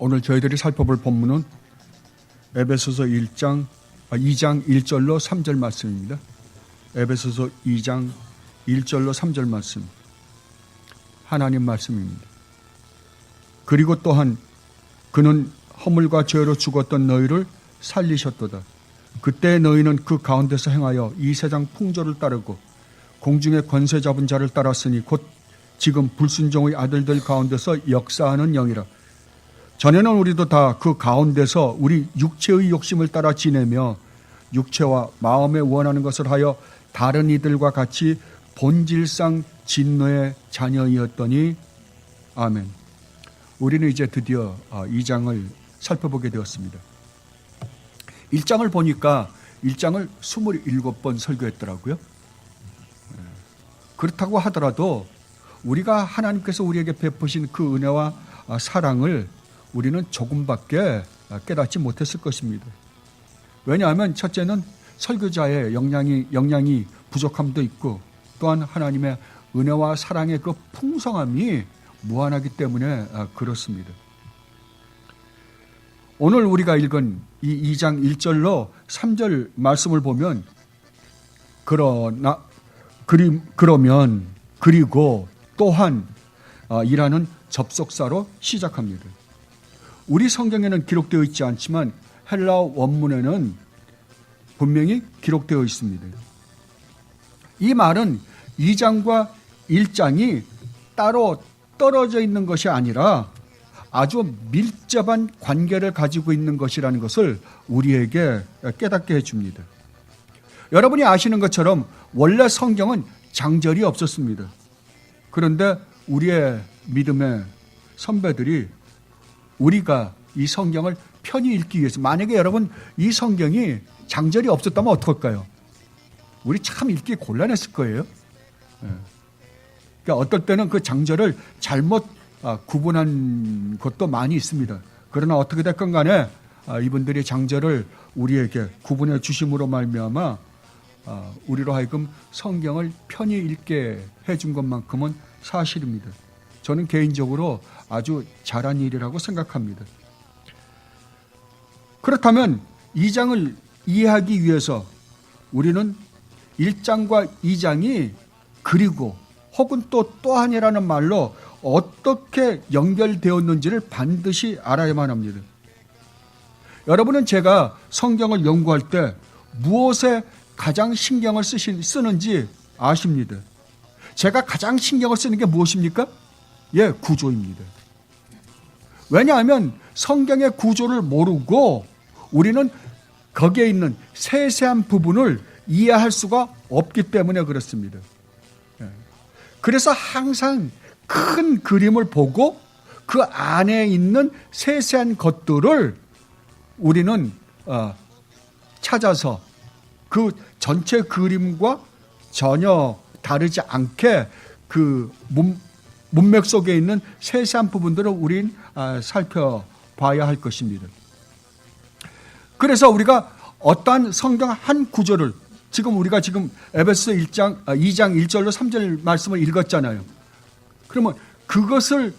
오늘 저희들이 살펴볼 본문은 에베소서 2장 1절로 3절 말씀입니다. 에베소서 2장 1절로 3절 말씀, 하나님 말씀입니다. 그리고 또한 그는 허물과 죄로 죽었던 너희를 살리셨도다. 그때 너희는 그 가운데서 행하여 이 세상 풍조를 따르고 공중의 권세 잡은 자를 따랐으니 곧 지금 불순종의 아들들 가운데서 역사하는 영이라. 전에는 우리도 다 그 가운데서 우리 육체의 욕심을 따라 지내며 육체와 마음에 원하는 것을 하여 다른 이들과 같이 본질상 진노의 자녀이었더니. 아멘. 우리는 이제 드디어 2장을 살펴보게 되었습니다. 1장을 보니까 1장을 27번 설교했더라고요. 그렇다고 하더라도 우리가 하나님께서 우리에게 베푸신 그 은혜와 사랑을 우리는 조금밖에 깨닫지 못했을 것입니다. 왜냐하면 첫째는 설교자의 역량이 부족함도 있고, 또한 하나님의 은혜와 사랑의 그 풍성함이 무한하기 때문에 그렇습니다. 오늘 우리가 읽은 이 2장 1절로 3절 말씀을 보면 그러면 그리고 또한 이라는 접속사로 시작합니다. 우리 성경에는 기록되어 있지 않지만 헬라어 원문에는 분명히 기록되어 있습니다. 이 말은 2장과 1장이 따로 떨어져 있는 것이 아니라 아주 밀접한 관계를 가지고 있는 것이라는 것을 우리에게 깨닫게 해줍니다. 여러분이 아시는 것처럼 원래 성경은 장절이 없었습니다. 그런데 우리의 믿음의 선배들이 우리가 이 성경을 편히 읽기 위해서, 만약에 여러분 이 성경이 장절이 없었다면 어떡할까요? 우리 참 읽기 곤란했을 거예요. 그러니까 어떨 때는 그 장절을 잘못 구분한 것도 많이 있습니다. 그러나 어떻게 됐건 간에 이분들이 장절을 우리에게 구분해 주심으로 말미암아 우리로 하여금 성경을 편히 읽게 해준 것만큼은 사실입니다. 저는 개인적으로 아주 잘한 일이라고 생각합니다. 그렇다면 2장을 이해하기 위해서 우리는 1장과 2장이 그리고 혹은 또한이라는 말로 어떻게 연결되었는지를 반드시 알아야만 합니다. 여러분은 제가 성경을 연구할 때 무엇에 가장 신경을 쓰는지 아십니다. 제가 가장 신경을 쓰는 게 무엇입니까? 구조입니다. 왜냐하면 성경의 구조를 모르고 우리는 거기에 있는 세세한 부분을 이해할 수가 없기 때문에 그렇습니다. 그래서 항상 큰 그림을 보고 그 안에 있는 세세한 것들을 우리는 찾아서 그 전체 그림과 전혀 다르지 않게 그 문맥 속에 있는 세세한 부분들을 우린 살펴봐야 할 것입니다. 그래서 우리가 어떠한 성경 한 구절을 우리가 지금 에베소서 2장 1절로 3절 말씀을 읽었잖아요. 그러면 그것을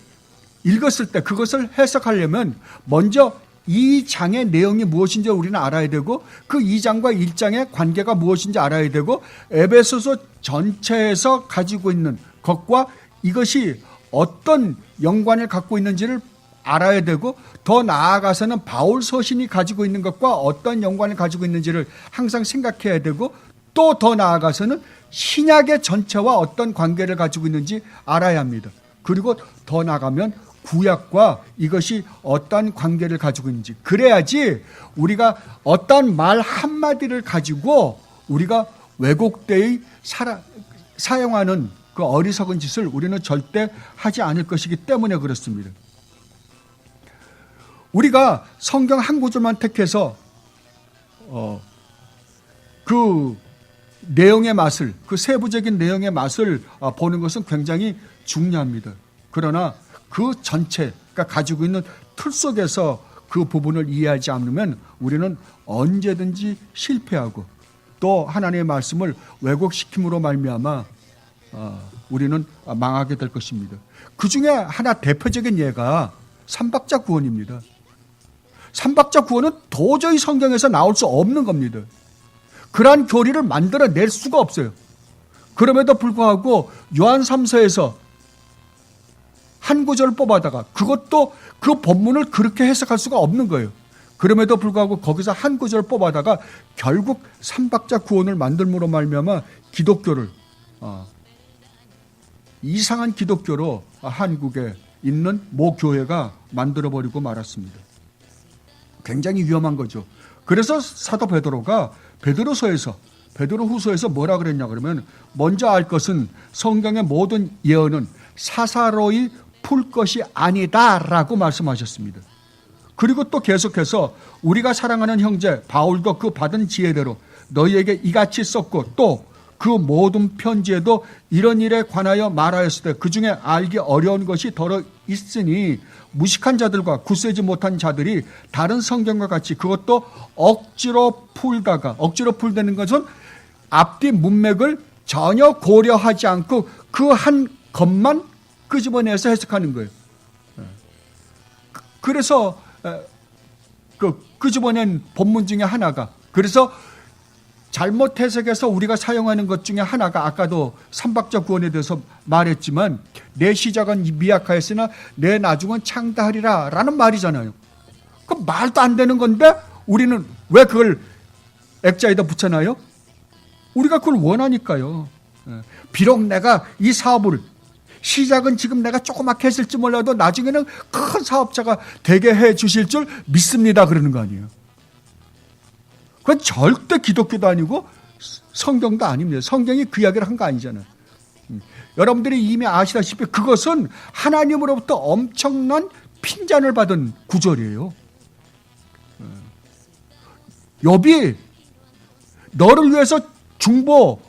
읽었을 때 그것을 해석하려면 먼저 이 장의 내용이 무엇인지 우리는 알아야 되고, 그 2장과 1장의 관계가 무엇인지 알아야 되고, 에베소서 전체에서 가지고 있는 것과 이것이 어떤 연관을 갖고 있는지를 알아야 되고, 더 나아가서는 바울 서신이 가지고 있는 것과 어떤 연관을 가지고 있는지를 항상 생각해야 되고, 또 더 나아가서는 신약의 전체와 어떤 관계를 가지고 있는지 알아야 합니다. 그리고 더 나아가면 구약과 이것이 어떤 관계를 가지고 있는지, 그래야지 우리가 어떤 말 한마디를 가지고 우리가 왜곡되이 사용하는 그 어리석은 짓을 우리는 절대 하지 않을 것이기 때문에 그렇습니다. 우리가 성경 한 구절만 택해서 그 내용의 맛을, 그 세부적인 내용의 맛을 보는 것은 굉장히 중요합니다. 그러나 그 전체가 가지고 있는 틀 속에서 그 부분을 이해하지 않으면 우리는 언제든지 실패하고, 또 하나님의 말씀을 왜곡시킴으로 말미암아 우리는 망하게 될 것입니다. 그 중에 하나 대표적인 예가 삼박자 구원입니다. 삼박자 구원은 도저히 성경에서 나올 수 없는 겁니다. 그러한 교리를 만들어낼 수가 없어요. 그럼에도 불구하고 요한 3서에서 한 구절을 뽑아다가 그것도 그 본문을 그렇게 해석할 수가 없는 거예요. 그럼에도 불구하고 거기서 한 구절을 뽑아다가 결국 삼박자 구원을 만들므로 말미암아 기독교를 이상한 기독교로 한국에 있는 모 교회가 만들어버리고 말았습니다. 굉장히 위험한 거죠. 그래서 사도 베드로가 베드로후서에서 뭐라 그랬냐 그러면 먼저 알 것은 성경의 모든 예언은 사사로이 풀 것이 아니다라고 말씀하셨습니다. 그리고 또 계속해서 우리가 사랑하는 형제 바울도 그 받은 지혜대로 너희에게 이같이 썼고 또 그 모든 편지에도 이런 일에 관하여 말하였을 때 그중에 알기 어려운 것이 더러 있으니 무식한 자들과 굳세지 못한 자들이 다른 성경과 같이 그것도 억지로 풀다는 것은 앞뒤 문맥을 전혀 고려하지 않고 그 한 것만 끄집어내서 해석하는 거예요. 그래서 그 끄집어낸 본문 중에 하나가 그래서 잘못 해석해서 우리가 사용하는 것 중에 하나가 아까도 삼박자 구원에 대해서 말했지만 내 시작은 미약하였으나 내 나중은 창대하리라 라는 말이잖아요. 그 말도 안 되는 건데 우리는 왜 그걸 액자에다 붙여놔요? 우리가 그걸 원하니까요. 비록 내가 이 사업을 시작은 지금 내가 조그맣게 했을지 몰라도 나중에는 큰 사업자가 되게 해 주실 줄 믿습니다 그러는 거 아니에요. 그건 절대 기독교도 아니고 성경도 아닙니다. 성경이 그 이야기를 한 거 아니잖아요. 여러분들이 이미 아시다시피 그것은 하나님으로부터 엄청난 핀잔을 받은 구절이에요. 욥이 너를 위해서 중보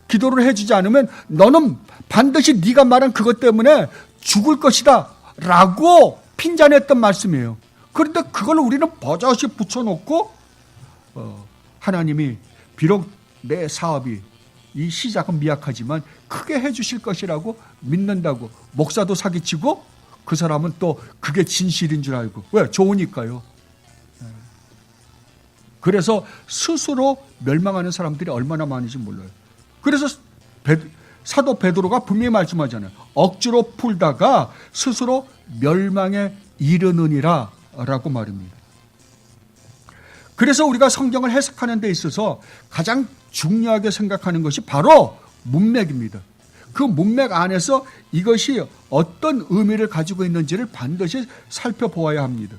기도를 해주지 않으면 너는 반드시 네가 말한 그것 때문에 죽을 것이다 라고 핀잔했던 말씀이에요. 그런데 그걸 우리는 버젓이 붙여놓고 하나님이 비록 내 사업이 이 시작은 미약하지만 크게 해주실 것이라고 믿는다고 목사도 사기치고 그 사람은 또 그게 진실인 줄 알고 왜? 좋으니까요. 그래서 스스로 멸망하는 사람들이 얼마나 많은지 몰라요. 그래서 사도 베드로가 분명히 말씀하잖아요. 억지로 풀다가 스스로 멸망에 이르느니라 라고 말입니다. 그래서 우리가 성경을 해석하는 데 있어서 가장 중요하게 생각하는 것이 바로 문맥입니다. 그 문맥 안에서 이것이 어떤 의미를 가지고 있는지를 반드시 살펴보아야 합니다.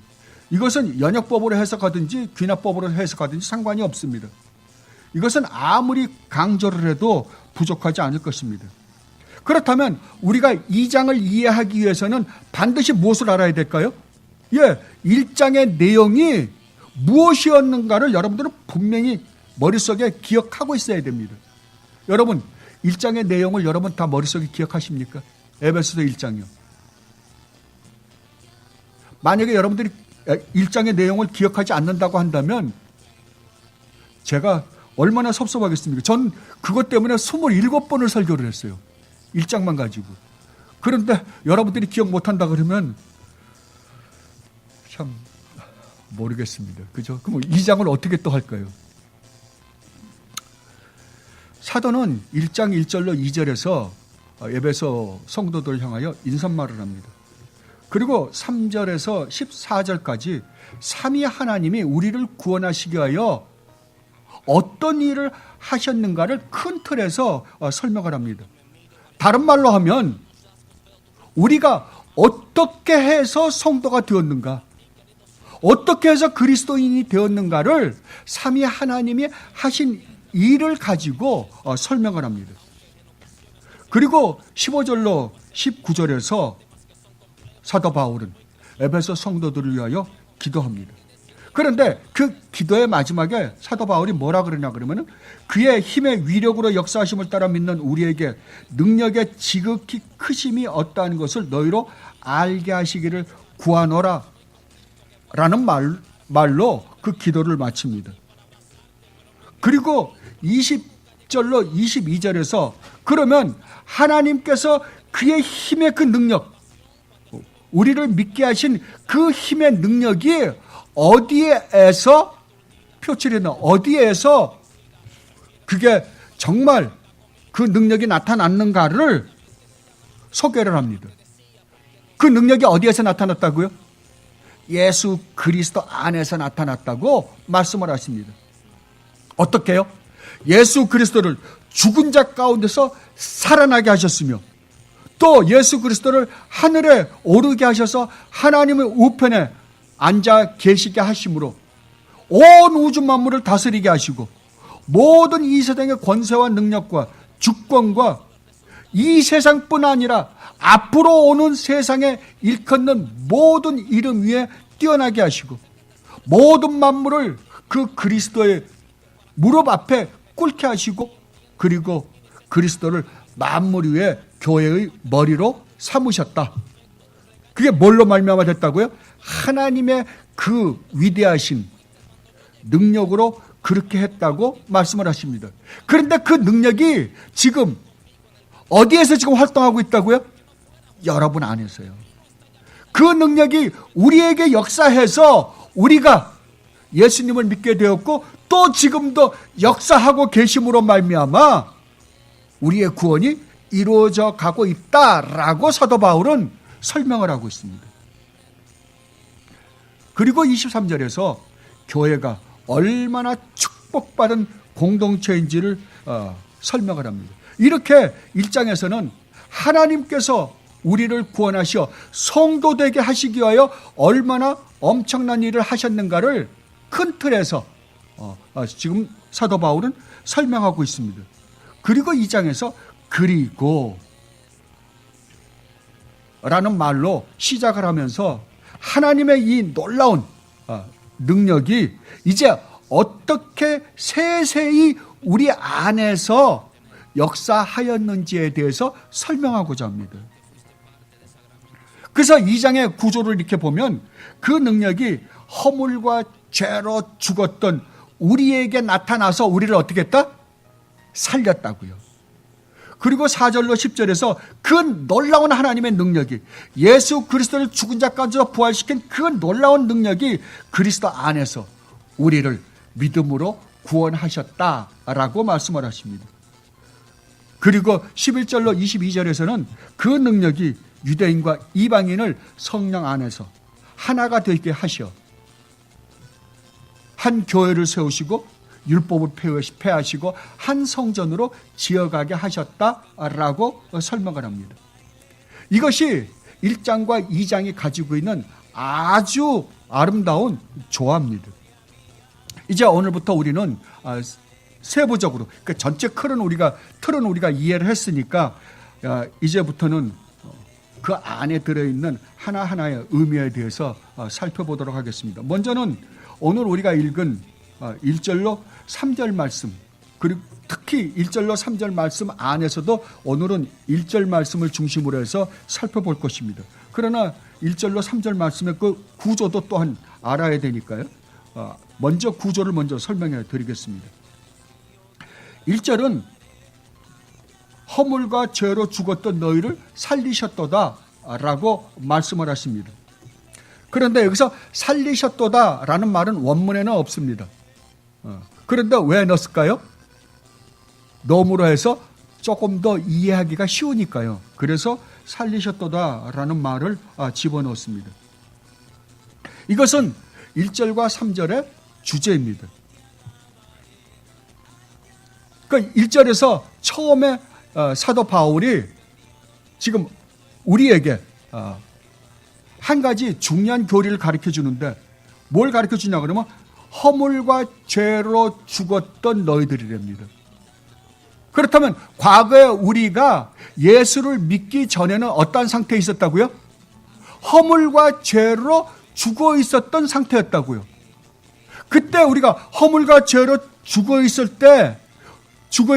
이것은 연역법으로 해석하든지 귀납법으로 해석하든지 상관이 없습니다. 이것은 아무리 강조를 해도 부족하지 않을 것입니다. 그렇다면 우리가 2장을 이해하기 위해서는 반드시 무엇을 알아야 될까요? 1장의 내용이 무엇이었는가를 여러분들은 분명히 머릿속에 기억하고 있어야 됩니다. 여러분 1장의 내용을 여러분 다 머릿속에 기억하십니까? 에베소서 1장이요. 만약에 여러분들이 1장의 내용을 기억하지 않는다고 한다면 제가 얼마나 섭섭하겠습니까? 전 그것 때문에 27번을 설교를 했어요. 1장만 가지고. 그런데 여러분들이 기억 못한다 그러면 참 모르겠습니다. 그죠? 그럼 2장을 어떻게 또 할까요? 사도는 1장 1절로 2절에서 에베소 성도들을 향하여 인사말을 합니다. 그리고 3절에서 14절까지 삼위 하나님이 우리를 구원하시기 위하여 어떤 일을 하셨는가를 큰 틀에서 설명을 합니다. 다른 말로 하면 우리가 어떻게 해서 성도가 되었는가, 어떻게 해서 그리스도인이 되었는가를 삼위 하나님이 하신 일을 가지고 설명을 합니다. 그리고 15절로 19절에서 사도 바울은 에베소 성도들을 위하여 기도합니다. 그런데 그 기도의 마지막에 사도 바울이 뭐라 그러냐 그러면은 그의 힘의 위력으로 역사하심을 따라 믿는 우리에게 능력의 지극히 크심이 어떠한 것을 너희로 알게 하시기를 구하노라 라는 말로 그 기도를 마칩니다. 그리고 20절로 22절에서 그러면 하나님께서 그의 힘의 그 능력, 우리를 믿게 하신 그 힘의 능력이 어디에서 표출했나, 어디에서 그게 정말 그 능력이 나타났는가를 소개를 합니다. 그 능력이 어디에서 나타났다고요? 예수 그리스도 안에서 나타났다고 말씀을 하십니다. 어떻게 해요? 예수 그리스도를 죽은 자 가운데서 살아나게 하셨으며, 또 예수 그리스도를 하늘에 오르게 하셔서 하나님의 우편에 앉아 계시게 하심으로 온 우주 만물을 다스리게 하시고, 모든 이 세상의 권세와 능력과 주권과 이 세상뿐 아니라 앞으로 오는 세상에 일컫는 모든 이름 위에 뛰어나게 하시고, 모든 만물을 그 그리스도의 무릎 앞에 꿇게 하시고, 그리고 그리스도를 만물 위에 교회의 머리로 삼으셨다. 그게 뭘로 말미암아 됐다고요? 하나님의 그 위대하신 능력으로 그렇게 했다고 말씀을 하십니다. 그런데 그 능력이 지금 어디에서 지금 활동하고 있다고요? 여러분 안에서요. 그 능력이 우리에게 역사해서 우리가 예수님을 믿게 되었고, 또 지금도 역사하고 계심으로 말미암아 우리의 구원이 이루어져 가고 있다라고 사도 바울은 설명을 하고 있습니다. 그리고 23절에서 교회가 얼마나 축복받은 공동체인지를 설명을 합니다. 이렇게 1장에서는 하나님께서 우리를 구원하시어 성도 되게 하시기 위하여 얼마나 엄청난 일을 하셨는가를 큰 틀에서 지금 사도 바울은 설명하고 있습니다. 그리고 2장에서 그리고 라는 말로 시작을 하면서 하나님의 이 놀라운 능력이 이제 어떻게 세세히 우리 안에서 역사하였는지에 대해서 설명하고자 합니다. 그래서 2장의 구조를 이렇게 보면 그 능력이 허물과 죄로 죽었던 우리에게 나타나서 우리를 어떻게 했다? 살렸다고요. 그리고 4절로 10절에서 그 놀라운 하나님의 능력이, 예수 그리스도를 죽은 자 가운데서 부활시킨 그 놀라운 능력이 그리스도 안에서 우리를 믿음으로 구원하셨다라고 말씀을 하십니다. 그리고 11절로 22절에서는 그 능력이 유대인과 이방인을 성령 안에서 하나가 되게 하셔 한 교회를 세우시고 율법을 폐하시고 한 성전으로 지어가게 하셨다라고 설명을 합니다. 이것이 1장과 2장이 가지고 있는 아주 아름다운 조화입니다. 이제 오늘부터 우리는 세부적으로 그 전체 틀은 우리가 이해를 했으니까 이제부터는 그 안에 들어있는 하나하나의 의미에 대해서 살펴보도록 하겠습니다. 먼저는 오늘 우리가 읽은 1절로 3절 말씀, 그리고 특히 1절로 3절 말씀 안에서도 오늘은 1절 말씀을 중심으로 해서 살펴볼 것입니다. 그러나 1절로 3절 말씀의 그 구조도 또한 알아야 되니까요. 먼저 구조를 먼저 설명해 드리겠습니다. 1절은 허물과 죄로 죽었던 너희를 살리셨도다 라고 말씀을 하십니다. 그런데 여기서 살리셨도다 라는 말은 원문에는 없습니다. 그런데 왜 넣었을까요? 너무로 해서 조금 더 이해하기가 쉬우니까요. 그래서 살리셨도다 라는 말을 집어넣었습니다. 이것은 1절과 3절의 주제입니다. 그러니까 1절에서 처음에 사도 바울이 지금 우리에게 한 가지 중요한 교리를 가르쳐 주는데 뭘 가르쳐 주냐 그러면 허물과 죄로 죽었던 너희들이랍니다. 그렇다면 과거에 우리가 예수를 믿기 전에는 어떤 상태에 있었다고요? 허물과 죄로 죽어 있었던 상태였다고요. 그때 우리가 허물과 죄로 죽어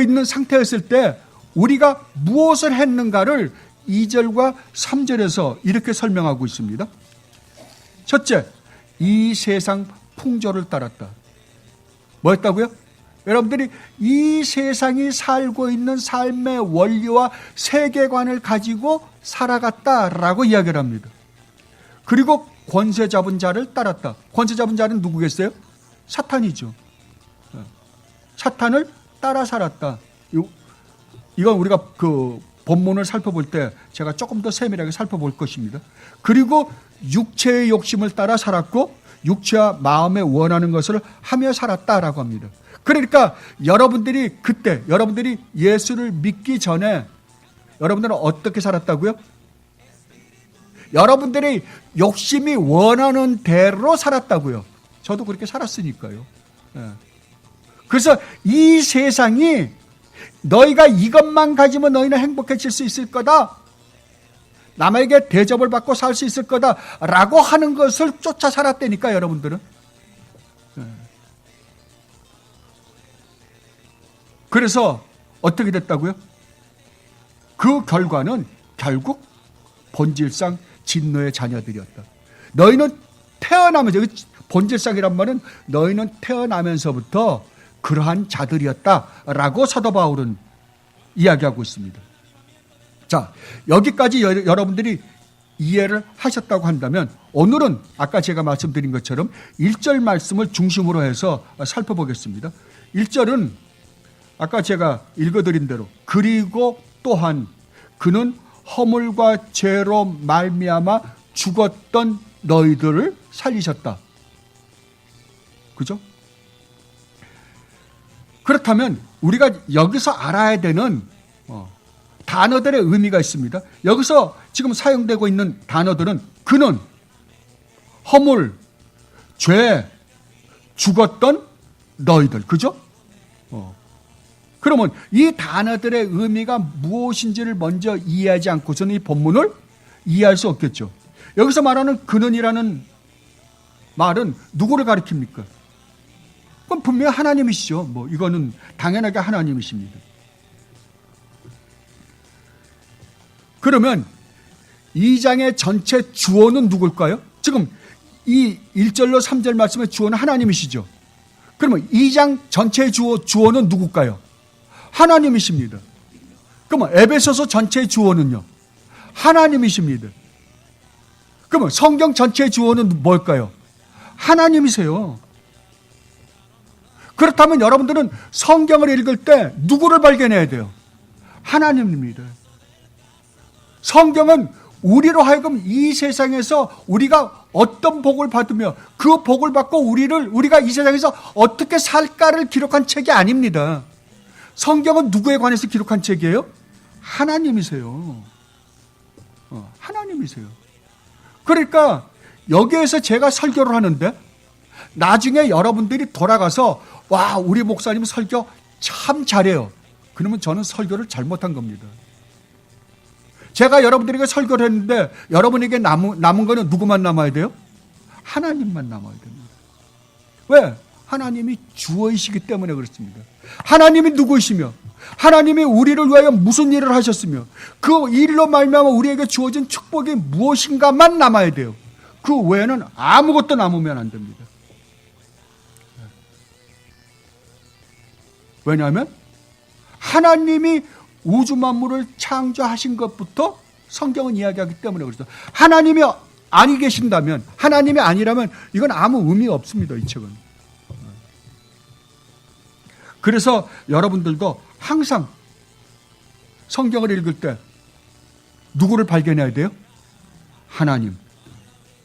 있는 상태였을 때 우리가 무엇을 했는가를 2절과 3절에서 이렇게 설명하고 있습니다. 첫째, 이 세상 풍조를 따랐다. 뭐였다고요? 여러분들이 이 세상이 살고 있는 삶의 원리와 세계관을 가지고 살아갔다라고 이야기를 합니다. 그리고 권세 잡은 자를 따랐다. 권세 잡은 자는 누구겠어요? 사탄이죠. 사탄을 따라 살았다. 이건 우리가 그 본문을 살펴볼 때 제가 조금 더 세밀하게 살펴볼 것입니다. 그리고 육체의 욕심을 따라 살았고 육체와 마음에 원하는 것을 하며 살았다라고 합니다. 그러니까 여러분들이 그때 여러분들이 예수를 믿기 전에 여러분들은 어떻게 살았다고요? 여러분들이 욕심이 원하는 대로 살았다고요. 저도 그렇게 살았으니까요. 그래서 이 세상이 너희가 이것만 가지면 너희는 행복해질 수 있을 거다. 남에게 대접을 받고 살 수 있을 거다라고 하는 것을 쫓아 살았다니까 여러분들은. 그래서 어떻게 됐다고요? 그 결과는 결국 본질상 진노의 자녀들이었다. 너희는 태어나면서, 본질상이란 말은 너희는 태어나면서부터 그러한 자들이었다라고 사도 바울은 이야기하고 있습니다. 자, 여기까지 여러분들이 이해를 하셨다고 한다면 오늘은 아까 제가 말씀드린 것처럼 1절 말씀을 중심으로 해서 살펴보겠습니다. 1절은 아까 제가 읽어드린 대로 그리고 또한 그는 허물과 죄로 말미암아 죽었던 너희들을 살리셨다. 그죠? 그렇다면 우리가 여기서 알아야 되는 단어들의 의미가 있습니다. 여기서 지금 사용되고 있는 단어들은 그는, 허물, 죄, 죽었던 너희들. 그죠? 그러면 이 단어들의 의미가 무엇인지를 먼저 이해하지 않고서는 이 본문을 이해할 수 없겠죠. 여기서 말하는 그는이라는 말은 누구를 가리킵니까? 그건 분명히 하나님이시죠. 이거는 당연하게 하나님이십니다. 그러면 2장의 전체 주어는 누굴까요? 지금 이 1절로 3절 말씀의 주어는 하나님이시죠. 그러면 2장 전체의 주어는 누굴까요? 하나님이십니다. 그러면 에베소서 전체의 주어는요? 하나님이십니다. 그러면 성경 전체의 주어는 뭘까요? 하나님이세요. 그렇다면 여러분들은 성경을 읽을 때 누구를 발견해야 돼요? 하나님입니다. 성경은 우리로 하여금 이 세상에서 우리가 어떤 복을 받으며 그 복을 받고 우리가 이 세상에서 어떻게 살까를 기록한 책이 아닙니다. 성경은 누구에 관해서 기록한 책이에요? 하나님이세요. 하나님이세요. 그러니까 여기에서 제가 설교를 하는데 나중에 여러분들이 돌아가서 와, 우리 목사님 설교 참 잘해요. 그러면 저는 설교를 잘못한 겁니다. 제가 여러분들에게 설교를 했는데 여러분에게 남은 거는 누구만 남아야 돼요? 하나님만 남아야 됩니다. 왜? 하나님이 주어이시기 때문에 그렇습니다. 하나님이 누구이시며 하나님이 우리를 위하여 무슨 일을 하셨으며 그 일로 말미암아 우리에게 주어진 축복이 무엇인가만 남아야 돼요. 그 외에는 아무것도 남으면 안 됩니다. 왜냐하면 하나님이 우주 만물을 창조하신 것부터 성경은 이야기하기 때문에 그렇죠. 하나님이 아니 계신다면, 하나님이 아니라면 이건 아무 의미가 없습니다. 이 책은. 그래서 여러분들도 항상 성경을 읽을 때 누구를 발견해야 돼요? 하나님.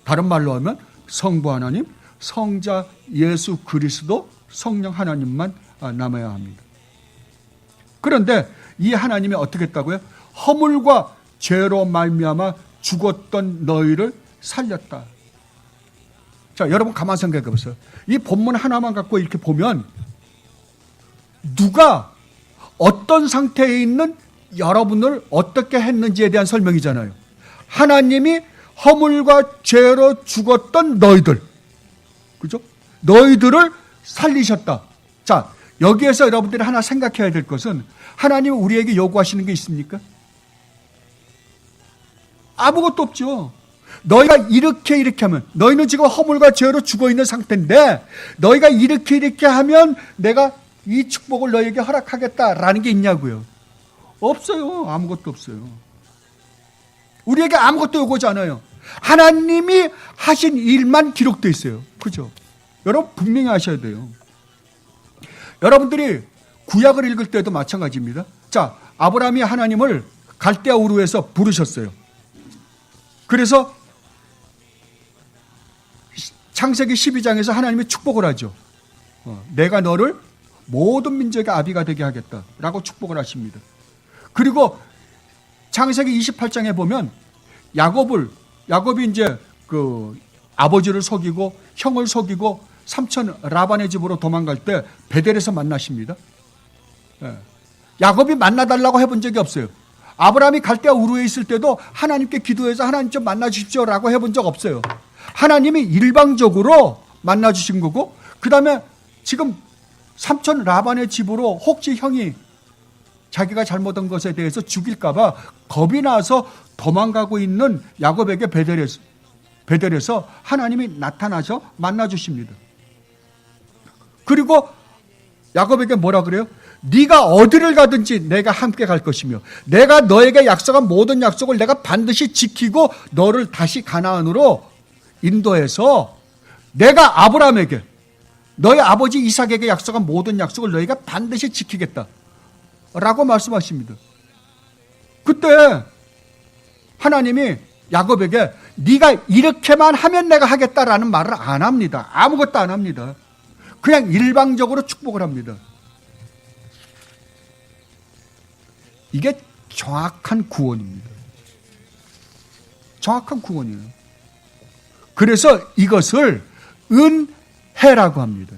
다른 말로 하면 성부 하나님, 성자 예수 그리스도, 성령 하나님만 남아야 합니다. 그런데 이 하나님이 어떻게 했다고요? 허물과 죄로 말미암아 죽었던 너희를 살렸다. 자, 여러분 가만 생각해 보세요. 이 본문 하나만 갖고 이렇게 보면 누가 어떤 상태에 있는 여러분을 어떻게 했는지에 대한 설명이잖아요. 하나님이 허물과 죄로 죽었던 너희들, 그죠? 너희들을 살리셨다. 자, 여기에서 여러분들이 하나 생각해야 될 것은 하나님이 우리에게 요구하시는 게 있습니까? 아무것도 없죠. 너희가 이렇게 하면, 너희는 지금 허물과 죄로 죽어 있는 상태인데 너희가 이렇게 하면 내가 이 축복을 너희에게 허락하겠다라는 게 있냐고요. 없어요. 아무것도 없어요. 우리에게 아무것도 요구하지 않아요. 하나님이 하신 일만 기록되어 있어요. 그죠? 여러분 분명히 아셔야 돼요. 여러분들이 구약을 읽을 때도 마찬가지입니다. 자, 아브라함이 하나님을 갈대아 우르에서 부르셨어요. 그래서 창세기 12장에서 하나님이 축복을 하죠. 내가 너를 모든 민족의 아비가 되게 하겠다라고 축복을 하십니다. 그리고 창세기 28장에 보면 야곱이 이제 그 아버지를 속이고 형을 속이고 삼촌 라반의 집으로 도망갈 때 베델에서 만나십니다. 야곱이 만나달라고 해본 적이 없어요. 아브라함이 갈대아 우르에 있을 때도 하나님께 기도해서 하나님 좀 만나 주십시오라고 해본 적 없어요. 하나님이 일방적으로 만나 주신 거고, 그 다음에 지금 삼촌 라반의 집으로 혹시 형이 자기가 잘못한 것에 대해서 죽일까봐 겁이 나서 도망가고 있는 야곱에게 베델에서 하나님이 나타나서 만나 주십니다. 그리고 야곱에게 뭐라 그래요? 네가 어디를 가든지 내가 함께 갈 것이며 내가 너에게 약속한 모든 약속을 내가 반드시 지키고 너를 다시 가나안으로 인도해서 내가 아브라함에게 너의 아버지 이삭에게 약속한 모든 약속을 너희가 반드시 지키겠다 라고 말씀하십니다. 그때 하나님이 야곱에게 네가 이렇게만 하면 내가 하겠다라는 말을 안 합니다. 아무것도 안 합니다. 그냥 일방적으로 축복을 합니다. 이게 정확한 구원입니다. 정확한 구원이에요. 그래서 이것을 은혜라고 합니다.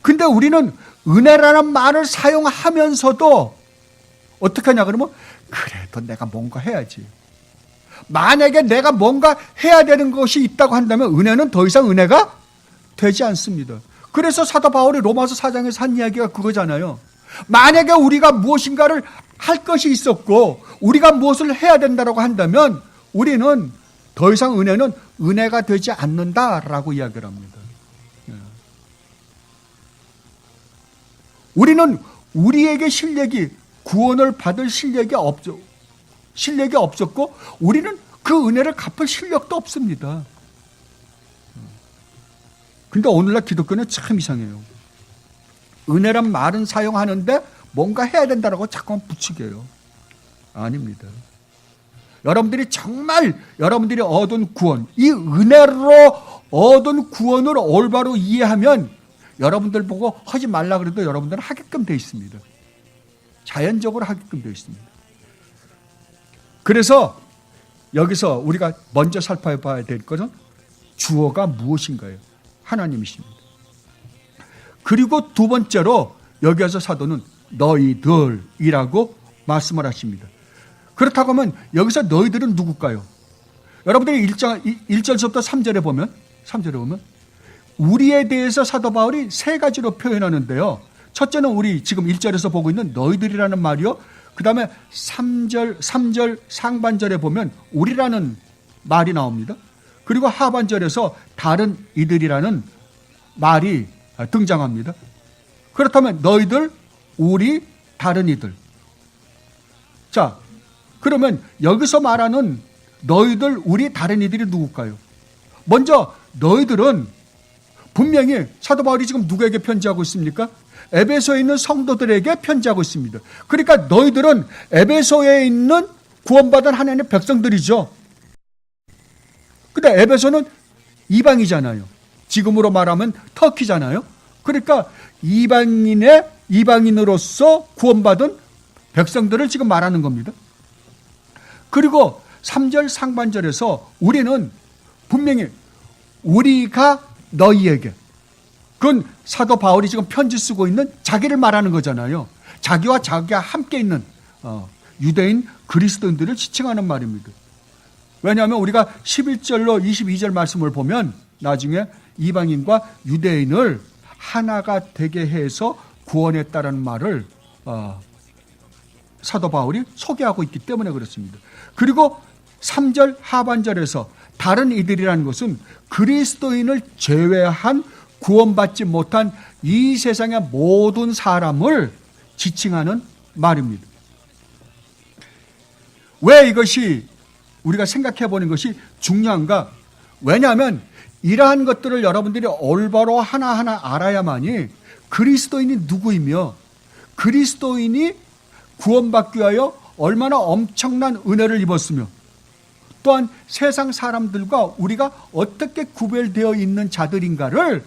근데 우리는 은혜라는 말을 사용하면서도 어떻게 하냐 그러면 그래도 내가 뭔가 해야지. 만약에 내가 뭔가 해야 되는 것이 있다고 한다면 은혜는 더 이상 은혜가 되지 않습니다. 그래서 사도 바울이 로마서 4장에서 한 이야기가 그거잖아요. 만약에 우리가 무엇인가를 할 것이 있었고 우리가 무엇을 해야 된다고 한다면 우리는 더 이상 은혜는 은혜가 되지 않는다라고 이야기를 합니다. 우리는 우리에게 구원을 받을 실력이 없었고 우리는 그 은혜를 갚을 실력도 없습니다. 근데 오늘날 기독교는 참 이상해요. 은혜란 말은 사용하는데 뭔가 해야 된다고 자꾸만 붙이게요. 아닙니다. 여러분들이 정말 여러분들이 얻은 구원, 이 은혜로 얻은 구원을 올바로 이해하면 여러분들 보고 하지 말라 그래도 여러분들은 하게끔 되어 있습니다. 자연적으로 하게끔 되어 있습니다. 그래서 여기서 우리가 먼저 살펴봐야 될 것은 주어가 무엇인가요? 하나님이십니다. 그리고 두 번째로 여기에서 사도는 너희들이라고 말씀을 하십니다. 그렇다고 하면 여기서 너희들은 누굴까요? 여러분들이 1절부터 3절에 보면 우리에 대해서 사도 바울이 세 가지로 표현하는데요. 첫째는 우리 지금 1절에서 보고 있는 너희들이라는 말이요. 그 다음에 3절 상반절에 보면 우리라는 말이 나옵니다. 그리고 하반절에서 다른 이들이라는 말이 등장합니다. 그렇다면 너희들, 우리, 다른 이들. 자, 그러면 여기서 말하는 너희들, 우리, 다른 이들이 누굴까요? 먼저 너희들은 분명히 사도 바울이 지금 누구에게 편지하고 있습니까? 에베소에 있는 성도들에게 편지하고 있습니다. 그러니까 너희들은 에베소에 있는 구원받은 하나님의 백성들이죠. 근데 에베소는 이방이잖아요. 지금으로 말하면 터키잖아요. 그러니까 이방인으로서 구원받은 백성들을 지금 말하는 겁니다. 그리고 3절 상반절에서 우리는 분명히 우리가 너희에게, 그건 사도 바울이 지금 편지 쓰고 있는 자기를 말하는 거잖아요. 자기와 자기가 함께 있는 유대인 그리스도인들을 지칭하는 말입니다. 왜냐하면 우리가 11절로 22절 말씀을 보면 나중에 이방인과 유대인을 하나가 되게 해서 구원했다라는 말을 사도 바울이 소개하고 있기 때문에 그렇습니다. 그리고 3절 하반절에서 다른 이들이라는 것은 그리스도인을 제외한 구원받지 못한 이 세상의 모든 사람을 지칭하는 말입니다. 왜 이것이 우리가 생각해 보는 것이 중요한가? 왜냐하면 이러한 것들을 여러분들이 올바로 하나하나 알아야만이 그리스도인이 누구이며 그리스도인이 구원받기 위하여 얼마나 엄청난 은혜를 입었으며 또한 세상 사람들과 우리가 어떻게 구별되어 있는 자들인가를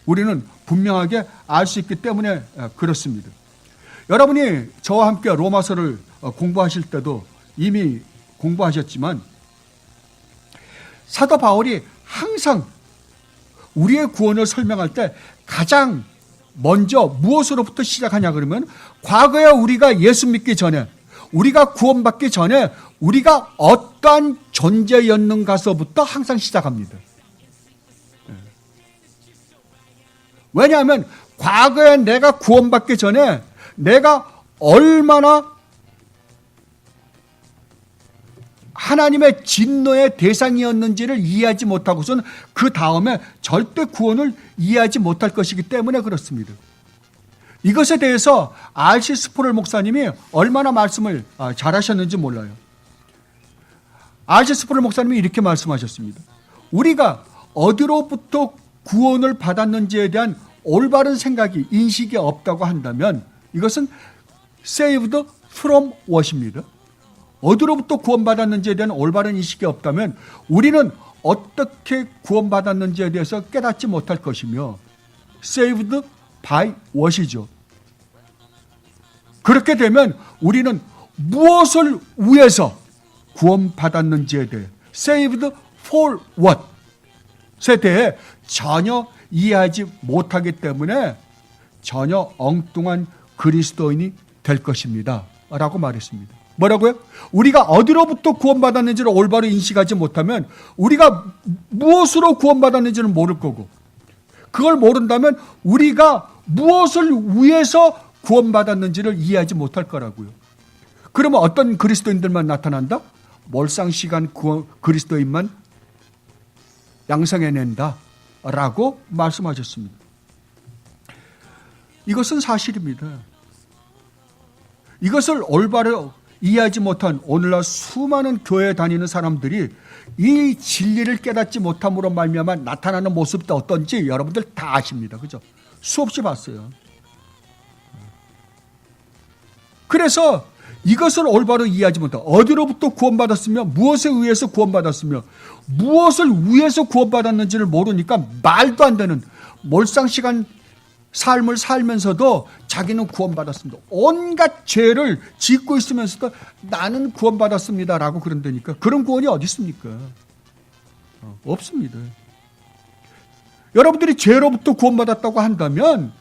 우리는 분명하게 알 수 있기 때문에 그렇습니다. 여러분이 저와 함께 로마서를 공부하실 때도 이미 공부하셨지만 사도 바울이 항상 우리의 구원을 설명할 때 가장 먼저 무엇으로부터 시작하냐 그러면 과거에 우리가 예수 믿기 전에 우리가 구원받기 전에 우리가 어떠한 존재였는가서부터 항상 시작합니다. 왜냐하면 과거에 내가 구원받기 전에 내가 얼마나 하나님의 진노의 대상이었는지를 이해하지 못하고서는 그 다음에 절대 구원을 이해하지 못할 것이기 때문에 그렇습니다. 이것에 대해서 R.C. 스프롤 목사님이 얼마나 말씀을 잘하셨는지 몰라요. R.C. 스프롤 목사님이 이렇게 말씀하셨습니다. 우리가 어디로부터 구원을 받았는지에 대한 올바른 생각이 인식이 없다고 한다면 이것은 saved from what입니다. 어디로부터 구원받았는지에 대한 올바른 인식이 없다면 우리는 어떻게 구원받았는지에 대해서 깨닫지 못할 것이며 saved by what이죠. 그렇게 되면 우리는 무엇을 위해서 구원받았는지에 대해 saved for what에 대해 전혀 이해하지 못하기 때문에 전혀 엉뚱한 그리스도인이 될 것입니다. 라고 말했습니다. 뭐라고요? 우리가 어디로부터 구원받았는지를 올바로 인식하지 못하면 우리가 무엇으로 구원받았는지를 모를 거고 그걸 모른다면 우리가 무엇을 위해서 구원받았는지를 이해하지 못할 거라고요. 그러면 어떤 그리스도인들만 나타난다? 몰상시간 그리스도인만 양성해낸다 라고 말씀하셨습니다. 이것은 사실입니다. 이것을 올바로 이해하지 못한 오늘날 수많은 교회에 다니는 사람들이 이 진리를 깨닫지 못함으로 말미암아 나타나는 모습이 어떤지 여러분들 다 아십니다. 그죠? 수없이 봤어요. 그래서 이것을 올바로 이해하지 못한 어디로부터 구원받았으며 무엇에 의해서 구원받았으며 무엇을 위해서 구원받았는지를 모르니까 말도 안 되는 몰상시간 삶을 살면서도 자기는 구원받았습니다. 온갖 죄를 짓고 있으면서도 나는 구원받았습니다라고 그런다니까 그런 구원이 어디 있습니까? 없습니다. 여러분들이 죄로부터 구원받았다고 한다면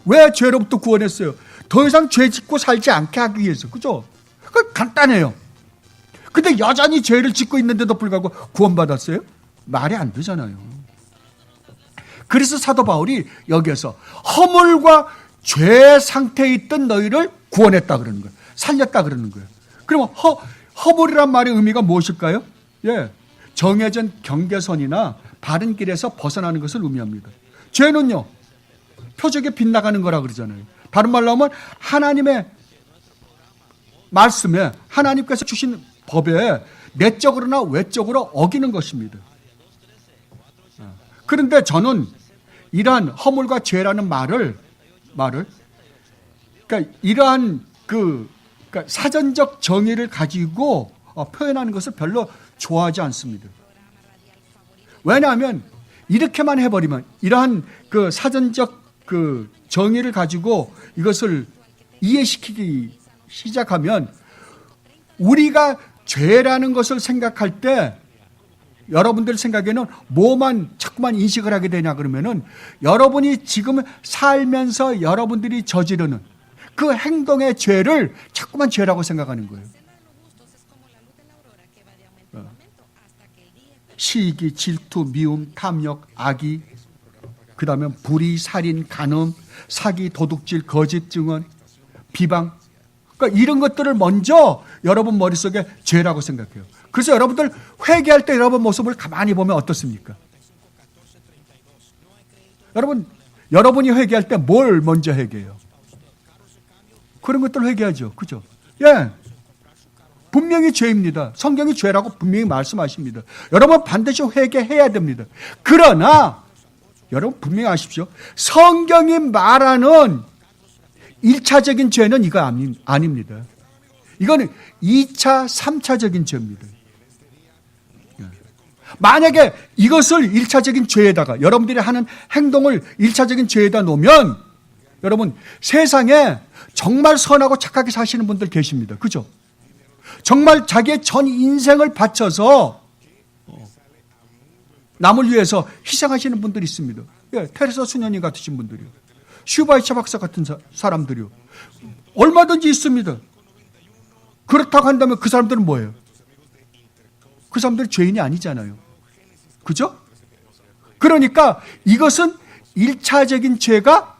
왜 죄로부터 구원했어요? 더 이상 죄 짓고 살지 않게 하기 위해서. 그죠? 그 간단해요. 근데 여전히 죄를 짓고 있는데도 불구하고 구원받았어요? 말이 안 되잖아요. 그래서 사도 바울이 여기에서 허물과 죄 상태에 있던 너희를 구원했다 그러는 거예요. 살렸다 그러는 거예요. 그러면 허물이란 말의 의미가 무엇일까요? 예, 정해진 경계선이나 바른 길에서 벗어나는 것을 의미합니다. 죄는요, 표적에 빗나가는 거라 그러잖아요. 다른 말로 하면 하나님의 말씀에 하나님께서 주신 법에 내적으로나 외적으로 어기는 것입니다. 그런데 저는 이러한 허물과 죄라는 말을 그러니까 이러한 그러니까 사전적 정의를 가지고 표현하는 것을 별로 좋아하지 않습니다. 왜냐하면 이렇게만 해버리면 이러한 그 사전적 그 정의를 가지고 이것을 이해시키기 시작하면 우리가 죄라는 것을 생각할 때 여러분들 생각에는 뭐만 자꾸만 인식을 하게 되냐 그러면은 여러분이 지금 살면서 여러분들이 저지르는 그 행동의 죄를 자꾸만 죄라고 생각하는 거예요. 시기, 질투, 미움, 탐욕, 악의, 그 다음에 불의, 살인, 간음, 사기, 도둑질, 거짓 증언, 비방. 그러니까 이런 것들을 먼저 여러분 머릿속에 죄라고 생각해요. 그래서 여러분들 회개할 때 여러분 모습을 가만히 보면 어떻습니까? 여러분이 회개할 때 뭘 먼저 회개해요? 그런 것들 회개하죠. 그죠? 예. 분명히 죄입니다. 성경이 죄라고 분명히 말씀하십니다. 여러분 반드시 회개해야 됩니다. 그러나 여러분 분명히 아십시오. 성경이 말하는 1차적인 죄는 이거 아닙니다. 이거는 2차, 3차적인 죄입니다. 만약에 이것을 1차적인 죄에다가 여러분들이 하는 행동을 1차적인 죄에다 놓으면 여러분 세상에 정말 선하고 착하게 사시는 분들 계십니다. 그죠? 정말 자기의 전 인생을 바쳐서 남을 위해서 희생하시는 분들이 있습니다. 예, 테레사 수녀님 같으신 분들이요. 슈바이처 박사 같은 사람들이요. 얼마든지 있습니다. 그렇다고 한다면 그 사람들은 뭐예요? 그 사람들은 죄인이 아니잖아요. 그죠? 그러니까 이것은 1차적인 죄가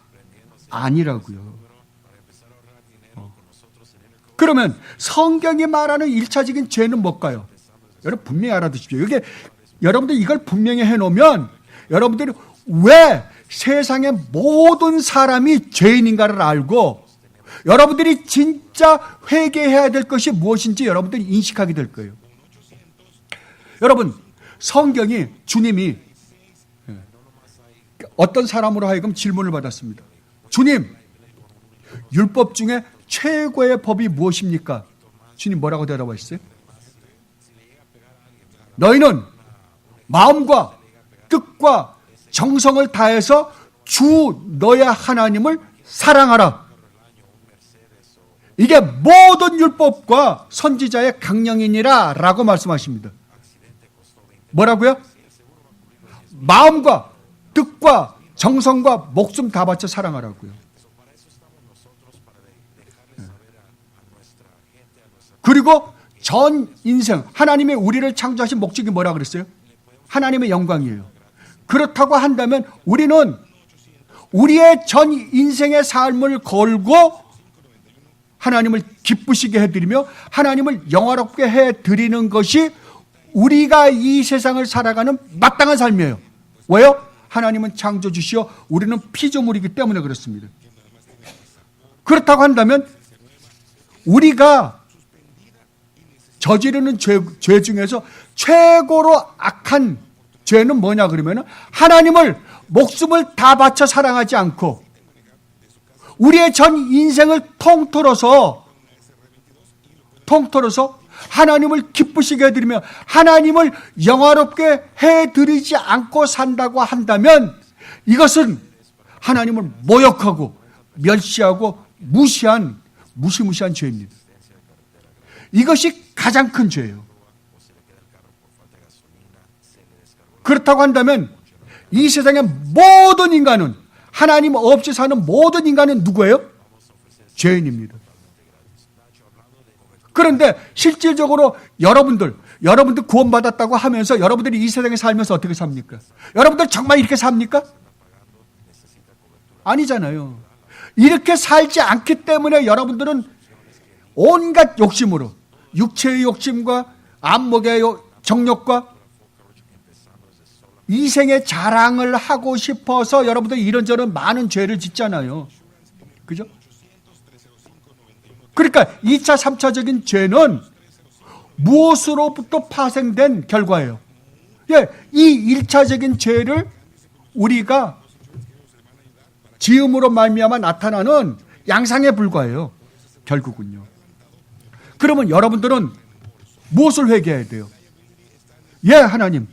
아니라고요. 그러면 성경이 말하는 1차적인 죄는 뭘까요? 여러분 분명히 알아두십시오. 이게 여러분들 이걸 분명히 해놓으면 여러분들이 왜 세상의 모든 사람이 죄인인가를 알고 여러분들이 진짜 회개해야 될 것이 무엇인지 여러분들이 인식하게 될 거예요. 여러분 성경이 주님이 어떤 사람으로 하여금 질문을 받았습니다. 주님, 율법 중에 최고의 법이 무엇입니까? 주님 뭐라고 대답하셨어요? 너희는 마음과 뜻과 정성을 다해서 주 너의 하나님을 사랑하라. 이게 모든 율법과 선지자의 강령이니라 라고 말씀하십니다. 뭐라고요? 마음과 뜻과 정성과 목숨 다 바쳐 사랑하라고요. 그리고 전 인생 하나님의 우리를 창조하신 목적이 뭐라 그랬어요? 하나님의 영광이에요. 그렇다고 한다면 우리는 우리의 전 인생의 삶을 걸고 하나님을 기쁘시게 해드리며 하나님을 영화롭게 해드리는 것이 우리가 이 세상을 살아가는 마땅한 삶이에요. 왜요? 하나님은 창조주시오 우리는 피조물이기 때문에 그렇습니다. 그렇다고 한다면 우리가 저지르는 죄 중에서 최고로 악한 죄는 뭐냐 그러면 하나님을 목숨을 다 바쳐 사랑하지 않고 우리의 전 인생을 통틀어서 하나님을 기쁘시게 해드리며 하나님을 영화롭게 해드리지 않고 산다고 한다면 이것은 하나님을 모욕하고 멸시하고 무시무시한 죄입니다. 이것이 가장 큰 죄예요. 그렇다고 한다면 이 세상의 모든 인간은 하나님 없이 사는 모든 인간은 누구예요? 죄인입니다. 그런데 실질적으로 여러분들 구원받았다고 하면서 여러분들이 이 세상에 살면서 어떻게 삽니까? 여러분들 정말 이렇게 삽니까? 아니잖아요. 이렇게 살지 않기 때문에 여러분들은 온갖 욕심으로 육체의 욕심과 안목의 정욕과 이생의 자랑을 하고 싶어서 여러분들이 이런저런 많은 죄를 짓잖아요. 그죠? 그러니까 2차, 3차적인 죄는 무엇으로부터 파생된 결과예요? 예, 이 1차적인 죄를 우리가 지음으로 말미암아 나타나는 양상에 불과해요. 결국은요. 그러면 여러분들은 무엇을 회개해야 돼요? 예, 하나님.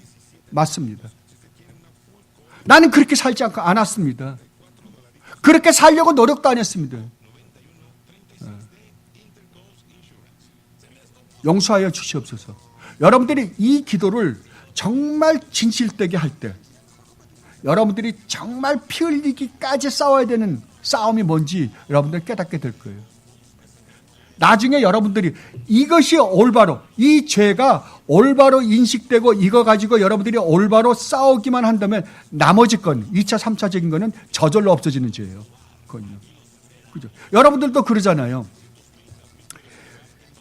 맞습니다. 나는 그렇게 살지 않았습니다. 그렇게 살려고 노력도 안 했습니다. 용서하여 주시옵소서. 여러분들이 이 기도를 정말 진실되게 할 때 여러분들이 정말 피 흘리기까지 싸워야 되는 싸움이 뭔지 여러분들 깨닫게 될 거예요. 나중에 여러분들이 이것이 올바로 이 죄가 올바로 인식되고 이거 가지고 여러분들이 올바로 싸우기만 한다면 나머지 건 2차 3차적인 거는 저절로 없어지는 죄예요. 그건요. 그죠? 여러분들도 그러잖아요.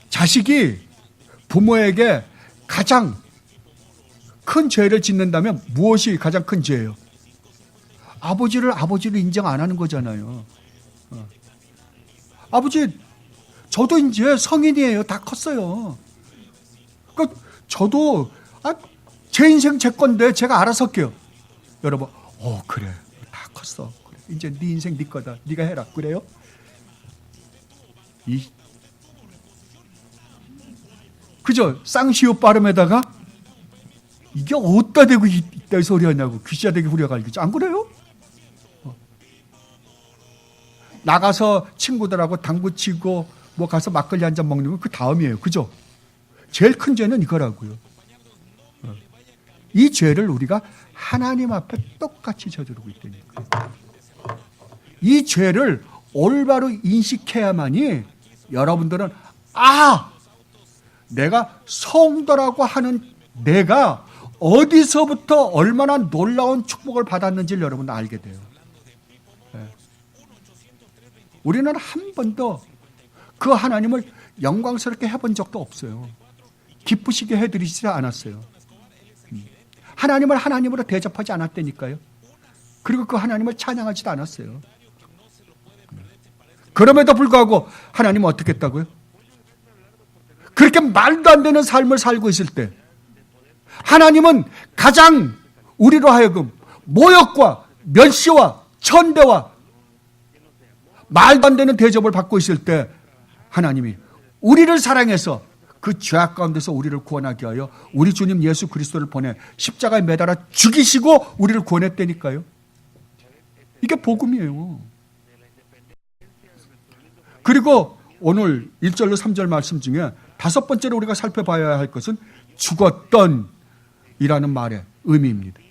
자식이 부모에게 가장 큰 죄를 짓는다면 무엇이 가장 큰 죄예요? 아버지를 인정 안 하는 거잖아요. 아버지, 저도 이제 성인이에요. 다 컸어요. 저도 제 인생 제 건데 제가 알아서 할게요. 여러분, 그래, 다 컸어. 그래. 이제 네 인생 네 거다. 네가 해라. 그래요? 그죠? 쌍시오 빠름에다가 이게 어디다 대고 이따위 소리 하냐고 귀시야되게 후려갈기죠. 안 그래요? 나가서 친구들하고 당구 치고 뭐 가서 막걸리 한 잔 먹는 건 그 다음이에요. 그죠? 제일 큰 죄는 이거라고요. 이 죄를 우리가 하나님 앞에 똑같이 저지르고 있다니까요. 이 죄를 올바로 인식해야만이 여러분들은 내가 성도라고 하는 내가 어디서부터 얼마나 놀라운 축복을 받았는지를 여러분 알게 돼요. 우리는 한 번도 그 하나님을 영광스럽게 해본 적도 없어요. 기쁘시게 해드리지 않았어요. 하나님을 하나님으로 대접하지 않았다니까요. 그리고 그 하나님을 찬양하지도 않았어요. 그럼에도 불구하고 하나님은 어떻게 했다고요? 그렇게 말도 안 되는 삶을 살고 있을 때 하나님은 가장 우리로 하여금 모욕과 멸시와 천대와 말도 안 되는 대접을 받고 있을 때 하나님이 우리를 사랑해서 그 죄악 가운데서 우리를 구원하게 하여 우리 주님 예수 그리스도를 보내 십자가에 매달아 죽이시고 우리를 구원했다니까요. 이게 복음이에요. 그리고 오늘 1절로 3절 말씀 중에 다섯 번째로 우리가 살펴봐야 할 것은 죽었던 이라는 말의 의미입니다.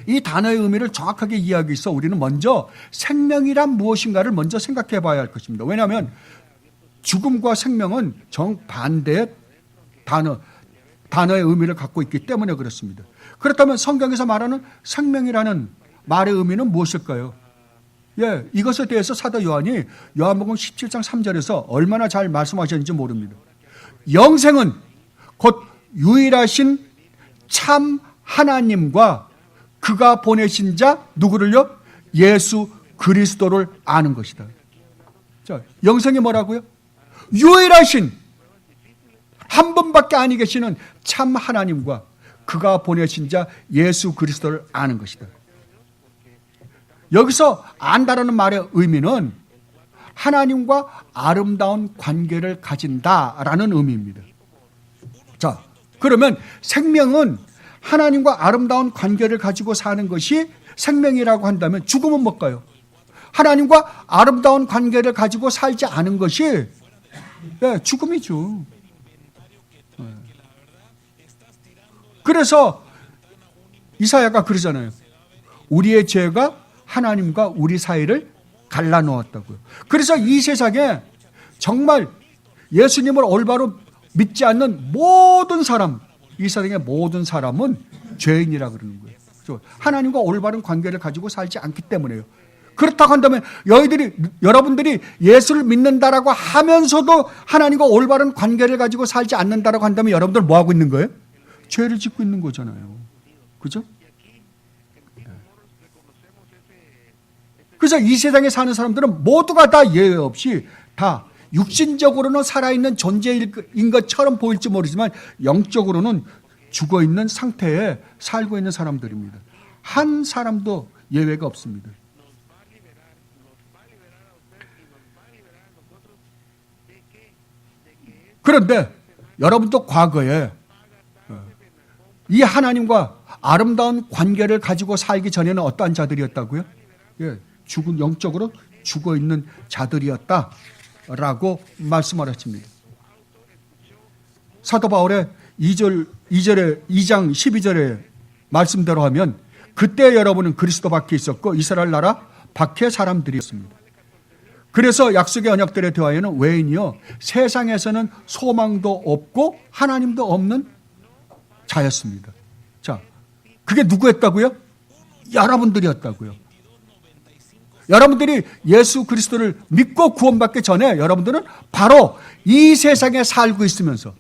이 단어의 의미를 정확하게 이해하기 위해서 우리는 먼저 생명이란 무엇인가를 먼저 생각해 봐야 할 것입니다. 왜냐하면 죽음과 생명은 정반대의 단어의 의미를 갖고 있기 때문에 그렇습니다. 그렇다면 성경에서 말하는 생명이라는 말의 의미는 무엇일까요? 이것에 대해서 사도 요한이 요한복음 17장 3절에서 얼마나 잘 말씀하셨는지 모릅니다. 영생은 곧 유일하신 참 하나님과 그가 보내신 자 누구를요? 예수 그리스도를 아는 것이다. 자, 영생이 뭐라고요? 유일하신 한 분밖에 아니 계시는 참 하나님과 그가 보내신 자 예수 그리스도를 아는 것이다. 여기서 안다라는 말의 의미는 하나님과 아름다운 관계를 가진다라는 의미입니다. 자, 그러면 생명은 하나님과 아름다운 관계를 가지고 사는 것이 생명이라고 한다면 죽음은 뭘까요? 하나님과 아름다운 관계를 가지고 살지 않은 것이 죽음이죠. 그래서 이사야가 그러잖아요. 우리의 죄가 하나님과 우리 사이를 갈라놓았다고요. 그래서 이 세상에 정말 예수님을 올바로 믿지 않는 모든 사람, 이 세상의 모든 사람은 죄인이라 그러는 거예요. 하나님과 올바른 관계를 가지고 살지 않기 때문에요. 그렇다고 한다면 여러분들이 예수를 믿는다라고 하면서도 하나님과 올바른 관계를 가지고 살지 않는다라고 한다면 여러분들 뭐 하고 있는 거예요? 죄를 짓고 있는 거잖아요. 그죠? 그래서 이 세상에 사는 사람들은 모두가 다 예외 없이 다 육신적으로는 살아있는 존재인 것처럼 보일지 모르지만 영적으로는 죽어있는 상태에 살고 있는 사람들입니다. 한 사람도 예외가 없습니다. 그런데 여러분도 과거에 이 하나님과 아름다운 관계를 가지고 살기 전에는 어떠한 자들이었다고요? 영적으로 죽어있는 자들이었다라고 말씀을 하십니다. 사도 바울의 2장 12절의 말씀대로 하면 그때 여러분은 그리스도 밖에 있었고 이스라엘 나라 밖의 사람들이었습니다. 그래서 약속의 언약들에 대하여는 외인이요 세상에서는 소망도 없고 하나님도 없는 자였습니다. 자, 그게 누구였다고요? 여러분들이었다고요. 여러분들이 예수 그리스도를 믿고 구원받기 전에 여러분들은 바로 이 세상에 살고 있으면서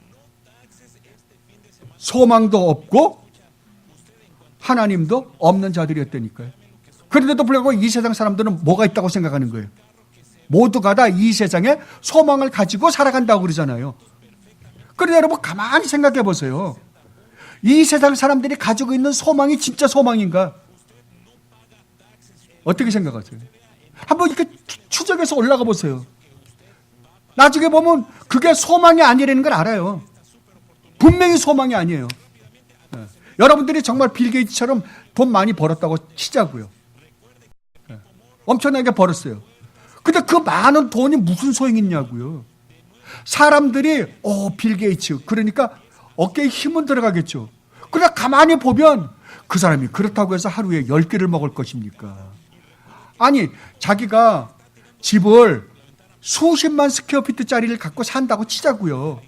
소망도 없고 하나님도 없는 자들이었다니까요. 그런데도 불구하고 이 세상 사람들은 뭐가 있다고 생각하는 거예요? 모두가 다 이 세상에 소망을 가지고 살아간다고 그러잖아요. 그런데 여러분 가만히 생각해 보세요. 이 세상 사람들이 가지고 있는 소망이 진짜 소망인가? 어떻게 생각하세요? 한번 이렇게 추적해서 올라가 보세요. 나중에 보면 그게 소망이 아니라는 걸 알아요. 분명히 소망이 아니에요. 여러분들이 정말 빌 게이츠처럼 돈 많이 벌었다고 치자고요. 엄청나게 벌었어요. 근데 그 많은 돈이 무슨 소용이 있냐고요. 사람들이 빌 게이츠 그러니까 어깨에 힘은 들어가겠죠. 그러나 가만히 보면 그 사람이 그렇다고 해서 하루에 10개를 먹을 것입니까? 아니 자기가 집을 수십만 스퀘어피트짜리를 갖고 산다고 치자고요.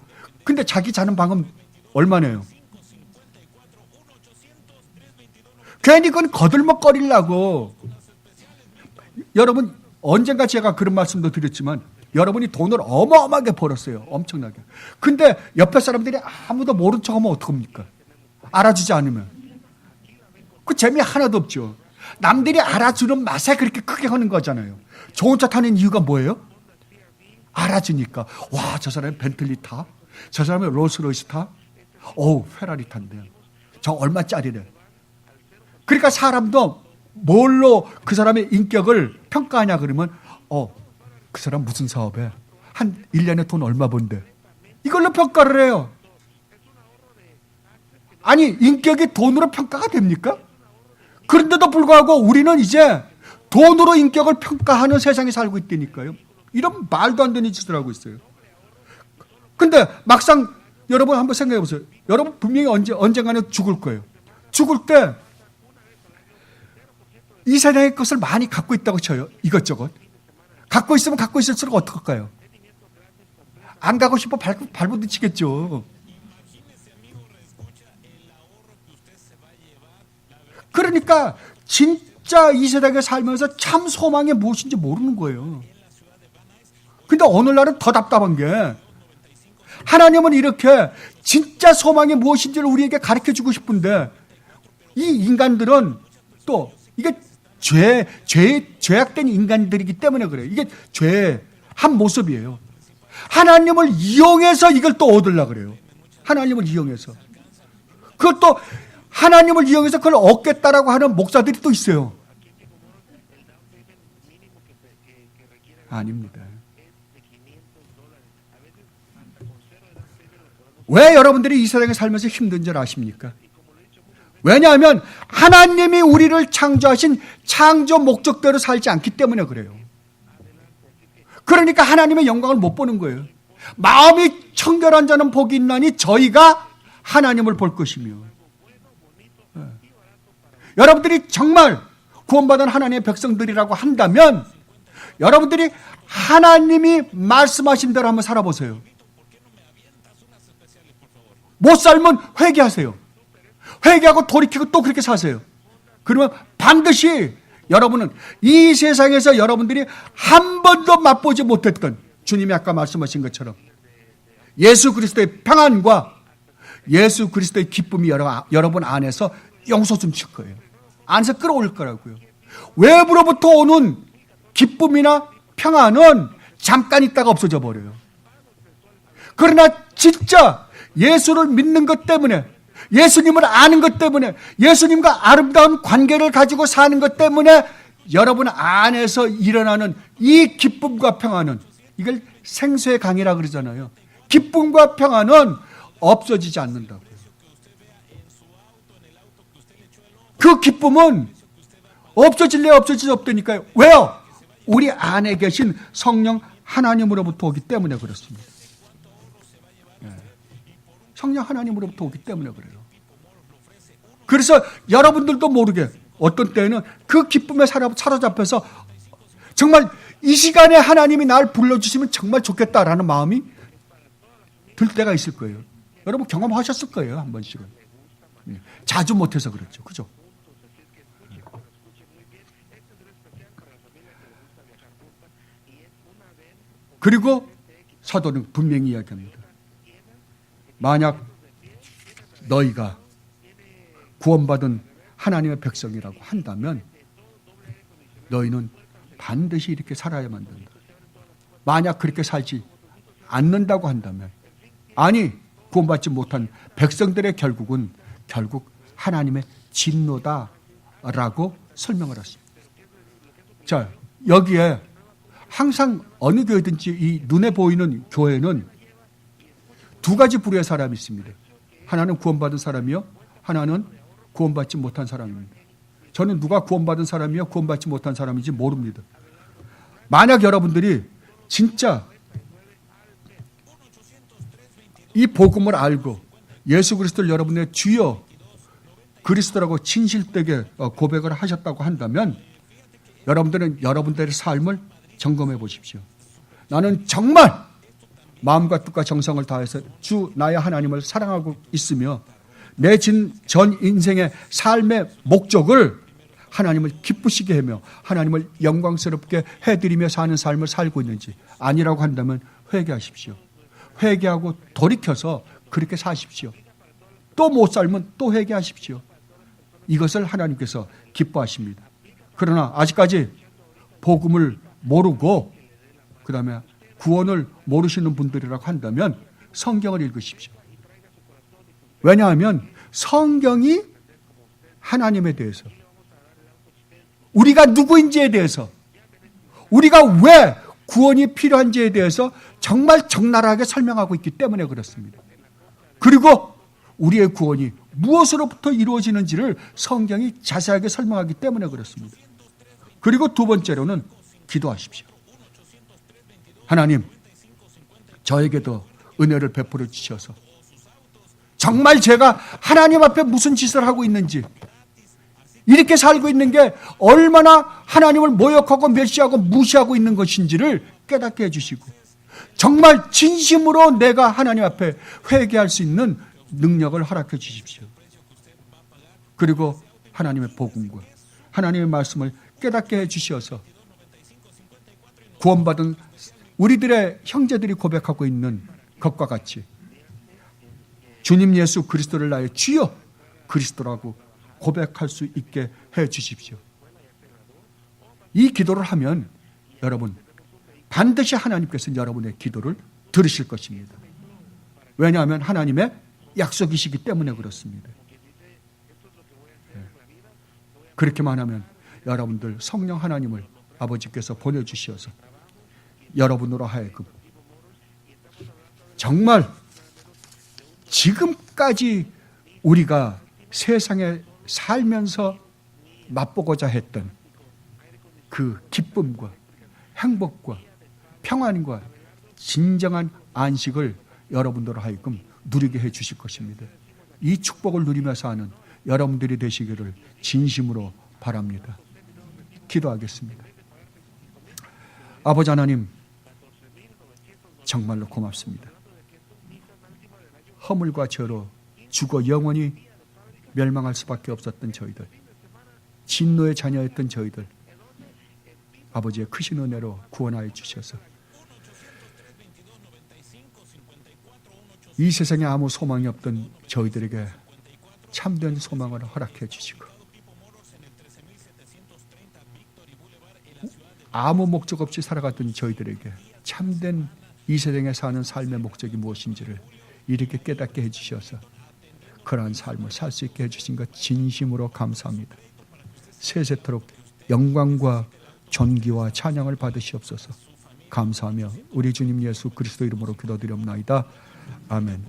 근데 자기 자는 방은 얼마네요? 괜히 그건 거들먹거리려고. 여러분 언젠가 제가 그런 말씀도 드렸지만 여러분이 돈을 어마어마하게 벌었어요. 엄청나게. 근데 옆에 사람들이 아무도 모른 척하면 어떡합니까? 알아주지 않으면. 그 재미 하나도 없죠. 남들이 알아주는 맛에 그렇게 크게 하는 거잖아요. 좋은 차 타는 이유가 뭐예요? 알아주니까. 와, 저 사람이 벤틀리 타? 저 사람이 롤스로이스 타? 페라리 탄대. 저 얼마짜리래. 그러니까 사람도 뭘로 그 사람의 인격을 평가하냐 그러면 그 사람 무슨 사업에 한 1년에 돈 얼마 번대. 이걸로 평가를 해요. 아니 인격이 돈으로 평가가 됩니까? 그런데도 불구하고 우리는 이제 돈으로 인격을 평가하는 세상에 살고 있다니까요. 이런 말도 안 되는 짓을 하고 있어요. 근데 막상 여러분 한번 생각해 보세요. 여러분 분명히 언젠가는 죽을 거예요. 죽을 때 이 세상의 것을 많이 갖고 있다고 쳐요. 이것저것. 갖고 있으면 갖고 있을수록 어떡할까요? 안 가고 싶어 발부딪히겠죠. 그러니까 진짜 이 세상에 살면서 참 소망이 무엇인지 모르는 거예요. 근데 오늘날은 더 답답한 게 하나님은 이렇게 진짜 소망이 무엇인지를 우리에게 가르쳐주고 싶은데 이 인간들은 또 이게 죄악된 인간들이기 때문에 그래요. 이게 죄의 한 모습이에요. 하나님을 이용해서 이걸 또 얻으려고 그래요. 하나님을 이용해서. 그것도 하나님을 이용해서 그걸 얻겠다라고 하는 목사들이 또 있어요. 아닙니다. 왜 여러분들이 이 세상에 살면서 힘든 줄 아십니까? 왜냐하면 하나님이 우리를 창조하신 창조 목적대로 살지 않기 때문에 그래요. 그러니까 하나님의 영광을 못 보는 거예요. 마음이 청결한 자는 복이 있나니 저희가 하나님을 볼 것이며. 여러분들이 정말 구원받은 하나님의 백성들이라고 한다면 여러분들이 하나님이 말씀하신 대로 한번 살아보세요. 못 살면 회개하세요. 회개하고 돌이키고 또 그렇게 사세요. 그러면 반드시 여러분은 이 세상에서 여러분들이 한 번도 맛보지 못했던 주님이 아까 말씀하신 것처럼 예수 그리스도의 평안과 예수 그리스도의 기쁨이 여러분 안에서 용솟음 칠 거예요. 안에서 끌어올 거라고요. 외부로부터 오는 기쁨이나 평안은 잠깐 있다가 없어져 버려요. 그러나 진짜 예수를 믿는 것 때문에 예수님을 아는 것 때문에 예수님과 아름다운 관계를 가지고 사는 것 때문에 여러분 안에서 일어나는 이 기쁨과 평안은 이걸 생수의 강이라 그러잖아요. 기쁨과 평안은 없어지지 않는다고요. 그 기쁨은 없어질래 없어질 수 없다니까요. 왜요? 우리 안에 계신 성령 하나님으로부터 오기 때문에 그렇습니다. 성령 하나님으로부터 오기 때문에 그래요. 그래서 여러분들도 모르게 어떤 때는 그 기쁨에 사로잡혀서 정말 이 시간에 하나님이 날 불러주시면 정말 좋겠다라는 마음이 들 때가 있을 거예요. 여러분 경험하셨을 거예요. 한 번씩은. 자주 못해서 그렇죠. 그죠? 그리고 사도는 분명히 이야기합니다. 만약 너희가 구원받은 하나님의 백성이라고 한다면 너희는 반드시 이렇게 살아야만 된다. 만약 그렇게 살지 않는다고 한다면 아니 구원받지 못한 백성들의 결국 하나님의 진노다라고 설명을 했습니다. 자, 여기에 항상 어느 교회든지 이 눈에 보이는 교회는 두 가지 부류의 사람이 있습니다. 하나는 구원받은 사람이요, 하나는 구원받지 못한 사람입니다. 저는 누가 구원받은 사람이요, 구원받지 못한 사람인지 모릅니다. 만약 여러분들이 진짜 이 복음을 알고 예수 그리스도를 여러분의 주여 그리스도라고 진실되게 고백을 하셨다고 한다면 여러분들은 여러분들의 삶을 점검해 보십시오. 나는 정말 마음과 뜻과 정성을 다해서 주 나의 하나님을 사랑하고 있으며 내 전 인생의 삶의 목적을 하나님을 기쁘시게 하며 하나님을 영광스럽게 해드리며 사는 삶을 살고 있는지 아니라고 한다면 회개하십시오. 회개하고 돌이켜서 그렇게 사십시오. 또 못 살면 또 회개하십시오. 이것을 하나님께서 기뻐하십니다. 그러나 아직까지 복음을 모르고 그 다음에 구원을 모르시는 분들이라고 한다면 성경을 읽으십시오. 왜냐하면 성경이 하나님에 대해서 우리가 누구인지에 대해서 우리가 왜 구원이 필요한지에 대해서 정말 적나라하게 설명하고 있기 때문에 그렇습니다. 그리고 우리의 구원이 무엇으로부터 이루어지는지를 성경이 자세하게 설명하기 때문에 그렇습니다. 그리고 두 번째로는 기도하십시오. 하나님, 저에게도 은혜를 베풀어 주셔서 정말 제가 하나님 앞에 무슨 짓을 하고 있는지, 이렇게 살고 있는 게 얼마나 하나님을 모욕하고 멸시하고 무시하고 있는 것인지를 깨닫게 해주시고 정말 진심으로 내가 하나님 앞에 회개할 수 있는 능력을 허락해 주십시오. 그리고 하나님의 복음과 하나님의 말씀을 깨닫게 해주셔서 구원받은 우리들의 형제들이 고백하고 있는 것과 같이 주님 예수 그리스도를 나의 주여 그리스도라고 고백할 수 있게 해 주십시오. 이 기도를 하면 여러분 반드시 하나님께서는 여러분의 기도를 들으실 것입니다. 왜냐하면 하나님의 약속이시기 때문에 그렇습니다. 그렇게만 하면 여러분들 성령 하나님을 아버지께서 보내주셔서 여러분으로 하여금 정말 지금까지 우리가 세상에 살면서 맛보고자 했던 그 기쁨과 행복과 평안과 진정한 안식을 여러분들로 하여금 누리게 해 주실 것입니다. 이 축복을 누리며 사는 여러분들이 되시기를 진심으로 바랍니다. 기도하겠습니다. 아버지 하나님, 정말로 고맙습니다. 허물과 죄로 죽어 영원히 멸망할 수밖에 없었던 저희들, 진노의 자녀였던 저희들, 아버지의 크신 은혜로 구원하여 주셔서 이 세상에 아무 소망이 없던 저희들에게 참된 소망을 허락해 주시고 아무 목적 없이 살아갔던 저희들에게 참된 이 세상에 사는 삶의 목적이 무엇인지를 이렇게 깨닫게 해주셔서 그러한 삶을 살 수 있게 해주신 것 진심으로 감사합니다. 세세토록 영광과 존귀와 찬양을 받으시옵소서. 감사하며 우리 주님 예수 그리스도 이름으로 기도드리옵나이다. 아멘.